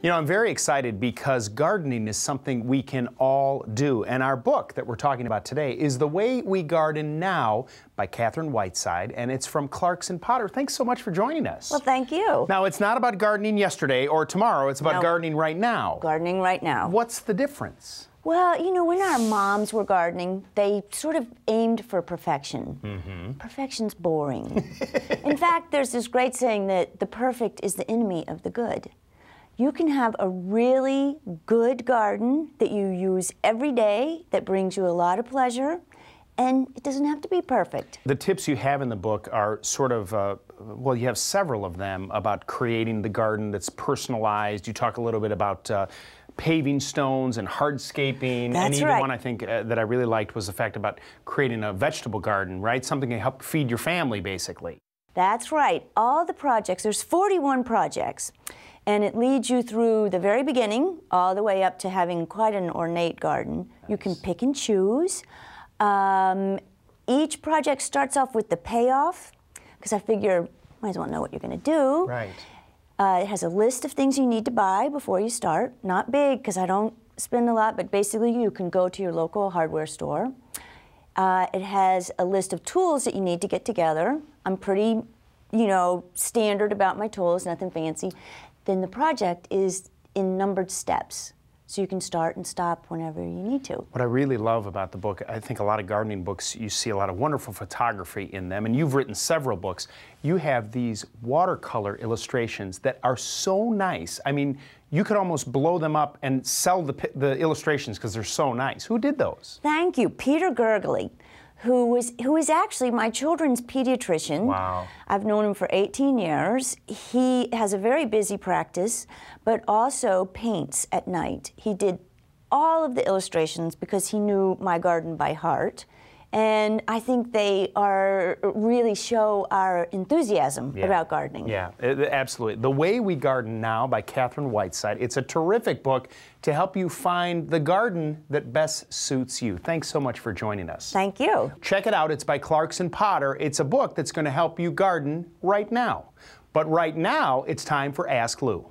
You know, I'm very excited because gardening is something we can all do. And our book that we're talking about today is The Way We Garden Now by Katherine Whiteside, and it's from Clarkson Potter. Thanks so much for joining us. Well, thank you. Now, it's not about gardening yesterday or tomorrow. It's about gardening right now. Gardening right now. What's the difference? Well, you know, when our moms were gardening, they sort of aimed for perfection. Perfection's boring. In fact, there's this great saying that the perfect is the enemy of the good. You can have a really good garden that you use every day that brings you a lot of pleasure, and it doesn't have to be perfect. The tips you have in the book are sort of, well, you have several of them about creating the garden that's personalized. You talk a little bit about paving stones and hardscaping. That's and even right. one I think that I really liked was the fact about creating a vegetable garden, right? Something to help feed your family, basically. That's right. All the projects, there's 41 projects. And it leads you through the very beginning, all the way up to having quite an ornate garden. Nice. You can pick and choose. Each project starts off with the payoff, because I figure you might as well know what you're going to do. Right. It has a list of things you need to buy before you start. Not big, because I don't spend a lot, but basically you can go to your local hardware store. It has a list of tools that you need to get together. I'm pretty, you know, standard about my tools, nothing fancy. Then the project is in numbered steps, so you can start and stop whenever you need to. What I really love about the book, I think a lot of gardening books, you see a lot of wonderful photography in them, and you've written several books. You have these watercolor illustrations that are so nice. I mean, you could almost blow them up and sell the illustrations because they're so nice. Who did those? Thank you. Peter Gergely, who is actually my children's pediatrician. Wow. I've known him for 18 years. He has a very busy practice, but also paints at night. He did all of the illustrations because he knew my garden by heart. And I think they really show our enthusiasm about gardening. Yeah, absolutely. The Way We Garden Now by Katherine Whiteside. It's a terrific book to help you find the garden that best suits you. Thanks so much for joining us. Thank you. Check it out. It's by Clarkson Potter. It's a book that's going to help you garden right now. But right now, it's time for Ask Lou.